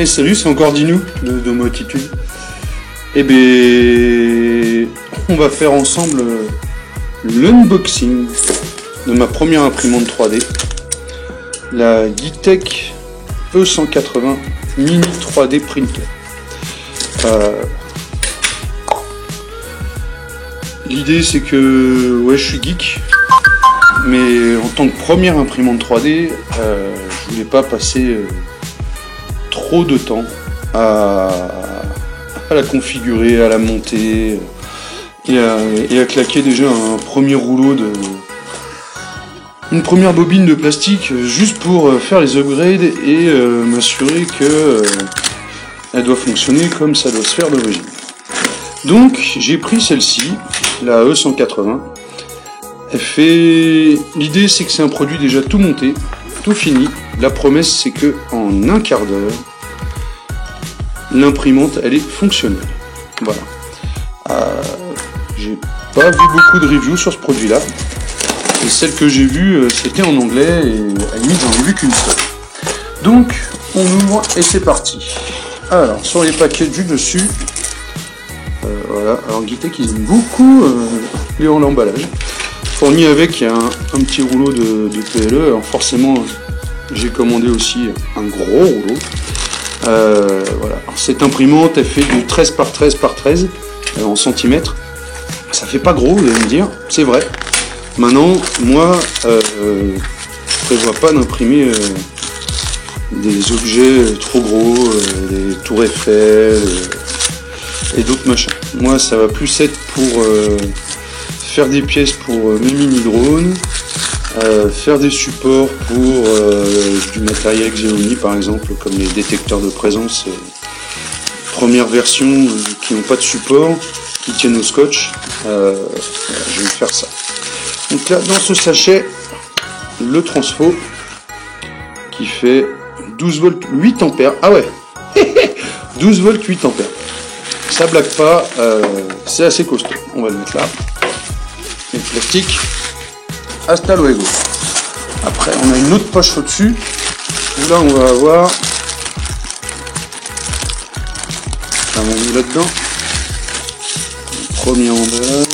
Et salut, c'est encore Dinou de Domotitude. Et ben, on va faire ensemble l'unboxing de ma première imprimante 3D, la Geeetech E180 Mini 3D Printer. L'idée c'est que ouais, je suis geek, mais en tant que première imprimante 3D, je voulais pas passer trop de temps à la configurer, à la monter et à claquer déjà un premier rouleau une première bobine de plastique juste pour faire les upgrades et m'assurer que elle doit fonctionner comme ça doit se faire d'origine. Donc j'ai pris celle-ci, la E180. L'idée c'est que c'est un produit déjà tout monté, tout fini. La promesse c'est que en un quart d'heure, l'imprimante elle est fonctionnelle. Voilà. J'ai pas vu beaucoup de reviews sur ce produit-là. Et celle que j'ai vue, c'était en anglais et à la limite j'en ai vu qu'une seule. Donc on ouvre et c'est parti. Alors sur les paquets du dessus, voilà. Alors Geeetech ils aiment beaucoup l'emballage. Fourni avec un petit rouleau de PLE. Alors forcément j'ai commandé aussi un gros rouleau. Voilà. Alors, cette imprimante elle fait du 13 par 13 par 13 en centimètres. Ça fait pas gros, vous allez me dire, c'est vrai. Maintenant, moi, je prévois pas d'imprimer des objets trop gros, des tours Eiffel et d'autres machins. Moi, ça va plus être pour faire des pièces pour mes mini-drones, faire des supports pour du matériel Xiaomi, par exemple, comme les détecteurs de présence, première version qui n'ont pas de support, qui tiennent au scotch. Je vais faire ça. Donc là, dans ce sachet, le transfo qui fait 12 volts 8 ampères. Ah ouais, 12 volts 8 ampères. Ça blague pas, c'est assez costaud. On va le mettre là. Et le plastique, hasta luego. Après, on a une autre poche au-dessus. Où là, on va avoir un vendu là-dedans. Premier emballage.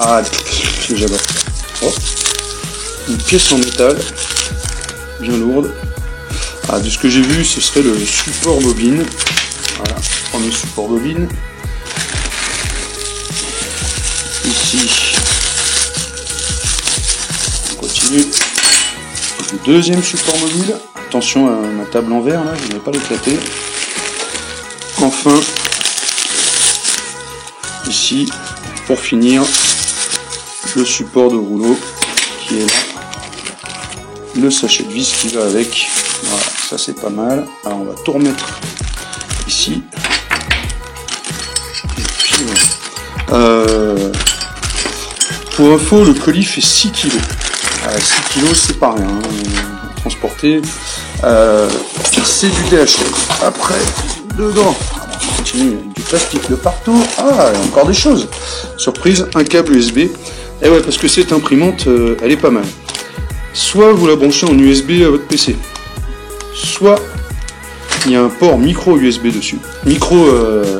Ah, j'adore. Oh. Une pièce en métal, bien lourde. Ah, de ce que j'ai vu, ce serait le support bobine. Voilà, premier support bobine. Ici, on continue. Le deuxième support mobile. Attention à ma table en verre, là, je ne vais pas l'éclater. Enfin, ici, pour finir, le support de rouleau qui est là, le sachet de vis qui va avec. Voilà, ça c'est pas mal. Alors on va tout remettre ici. Et puis, voilà. Pour info, le colis fait 6 kg. 6 kg c'est pas rien, transporter. C'est du DHL. Après, dedans, on continue avec du plastique de partout. Ah, encore des choses. Surprise, un câble USB. Et ouais, parce que cette imprimante, elle est pas mal. Soit vous la branchez en USB à votre PC, soit il y a un port micro USB dessus. Micro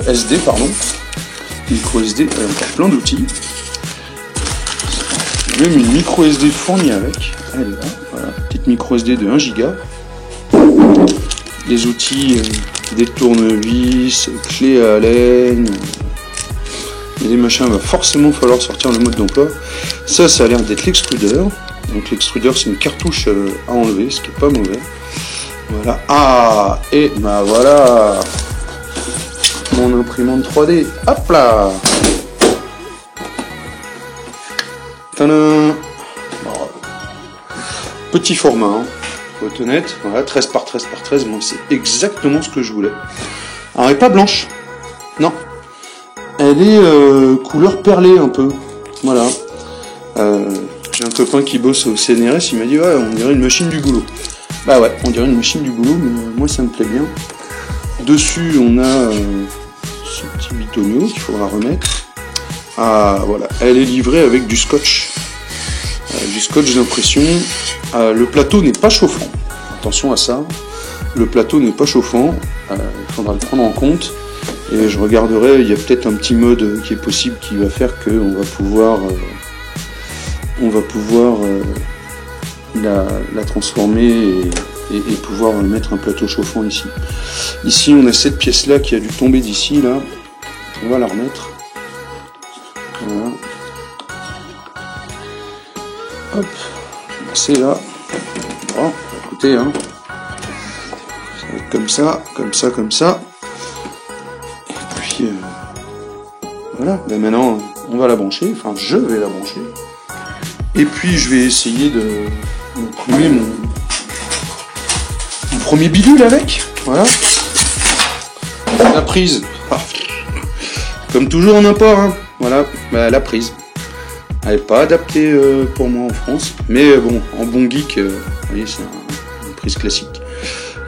SD, pardon. Micro SD, il y a encore plein d'outils. Même une micro SD fournie avec. Elle est là, voilà. Petite micro SD de 1 Go. Les outils, des tournevis, clés à laine. Et des machins, il va forcément falloir sortir le mode d'emploi. Ça a l'air d'être l'extrudeur. Donc l'extrudeur, c'est une cartouche à enlever, ce qui est pas mauvais. Voilà. Ah, et bah voilà mon imprimante 3D. Hop là. Tadam. Bon, petit format, hein. Faut être honnête. Voilà, 13 par 13 par 13. Moi, c'est exactement ce que je voulais. Alors, elle n'est pas blanche. Non. Elle est couleur perlée un peu. Voilà. J'ai un copain qui bosse au CNRS, il m'a dit ouais, on dirait une machine du boulot. Bah ouais, on dirait une machine du boulot, mais moi ça me plaît bien. Dessus on a ce petit bitonio qu'il faudra remettre. Ah voilà, elle est livrée avec du scotch d'impression. Le plateau n'est pas chauffant. attention à ça. Le plateau n'est pas chauffant, il faudra le prendre en compte. Et je regarderai, il y a peut-être un petit mode qui est possible qui va faire qu'on va pouvoir, la transformer et pouvoir mettre un plateau chauffant ici. Ici, on a cette pièce-là qui a dû tomber d'ici, là. On va la remettre. Voilà. Hop, c'est là. Bon, écoutez, hein. Ça va être comme ça, comme ça, comme ça. Et puis, voilà. Ben maintenant, on va la brancher. Enfin, je vais la brancher. Et puis, je vais essayer de trouver mon premier bidule avec. Voilà. La prise. Ah. Comme toujours en import, hein. Voilà, bah, la prise. Elle n'est pas adaptée pour moi en France, mais bon, en bon geek, vous voyez, c'est une prise classique.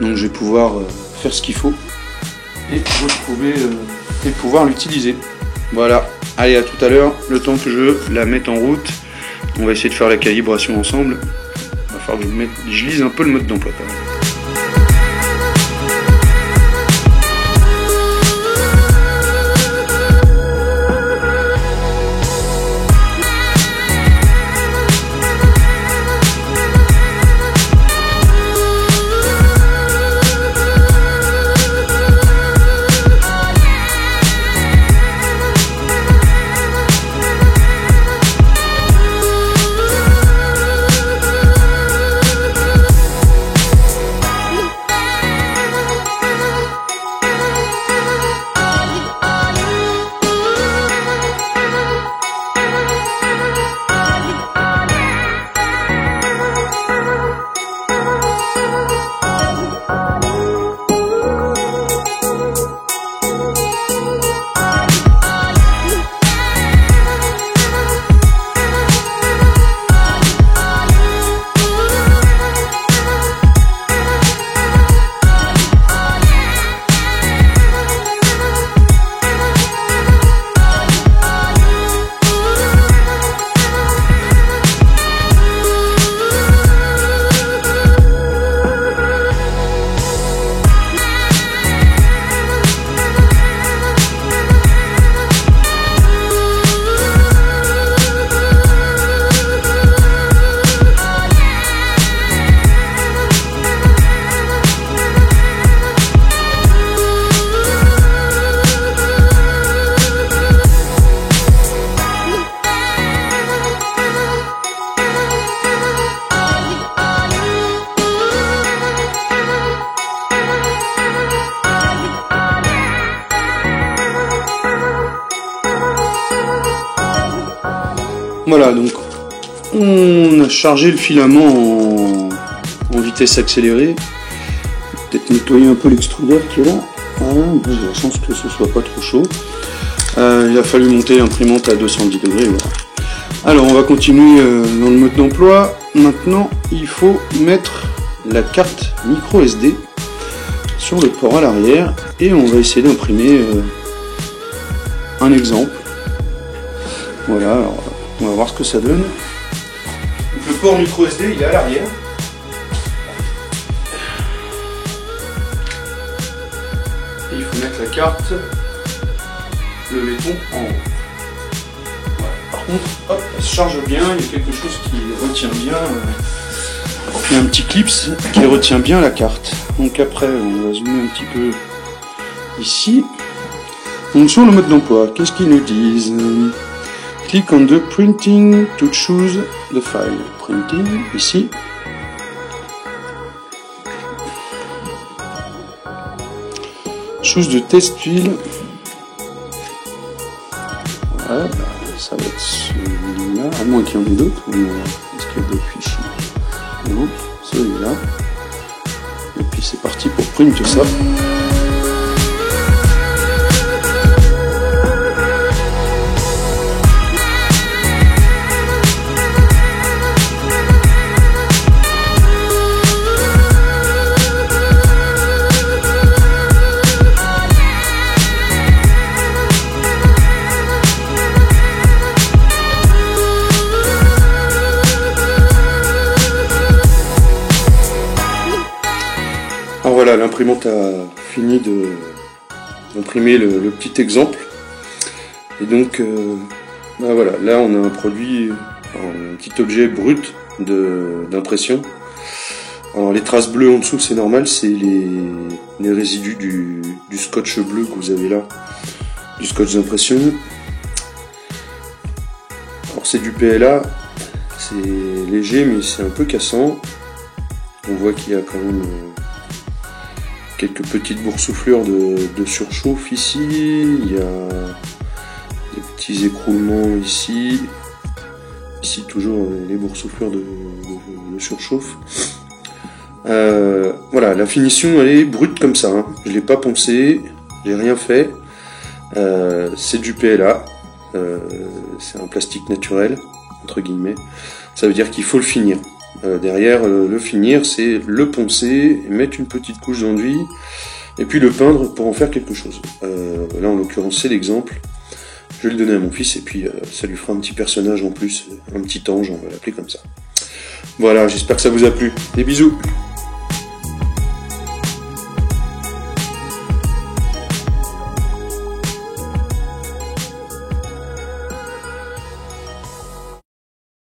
Donc je vais pouvoir faire ce qu'il faut et retrouver et pouvoir l'utiliser. Voilà, allez, à tout à l'heure, le temps que je la mette en route. On va essayer de faire la calibration ensemble. Il va falloir que je lise un peu le mode d'emploi quand même. Voilà, donc on a chargé le filament en vitesse accélérée. Peut-être nettoyer un peu l'extrudeur qui est là. Voilà, j'ai la chance que ce soit pas trop chaud. Il a fallu monter l'imprimante à 210 degrés. Voilà. Alors on va continuer dans le mode d'emploi. Maintenant il faut mettre la carte micro SD sur le port à l'arrière et on va essayer d'imprimer un exemple. Voilà, alors on va voir ce que ça donne. Donc, le port micro SD il est à l'arrière. Et il faut mettre la carte, le béton en haut. Voilà. Par contre, hop, elle se charge bien, il y a quelque chose qui retient bien. Il y a un petit clip qui retient bien la carte. Donc après, on va zoomer un petit peu ici. Donc sur le mode d'emploi, qu'est-ce qu'ils nous disent? Click on the printing to choose the file. Printing, ici. Choose the test file. Voilà, bah, ça va être celui-là, à moins qu'il y en ait d'autres. Est-ce qu'il y a d'autres fichiers? Non, celui-là. Et puis c'est parti pour print ça. Alors voilà, l'imprimante a fini d'imprimer le petit exemple. Et donc, bah voilà, là on a un produit, un petit objet brut d'impression. Alors les traces bleues en dessous, c'est normal, c'est les résidus du scotch bleu que vous avez là, du scotch d'impression. Alors c'est du PLA, c'est léger mais c'est un peu cassant. On voit qu'il y a quand même quelques petites boursouflures de surchauffe ici, il y a des petits écroulements ici toujours les boursouflures de surchauffe. Voilà, la finition elle est brute comme ça, hein. Je l'ai pas poncé, j'ai rien fait, c'est du PLA, c'est un plastique naturel, entre guillemets, ça veut dire qu'il faut le finir. Derrière, le finir, c'est le poncer, mettre une petite couche d'enduit, et puis le peindre pour en faire quelque chose. Là, en l'occurrence, c'est l'exemple. Je vais le donner à mon fils, et puis ça lui fera un petit personnage en plus, un petit ange, on va l'appeler comme ça. Voilà, j'espère que ça vous a plu. Des bisous!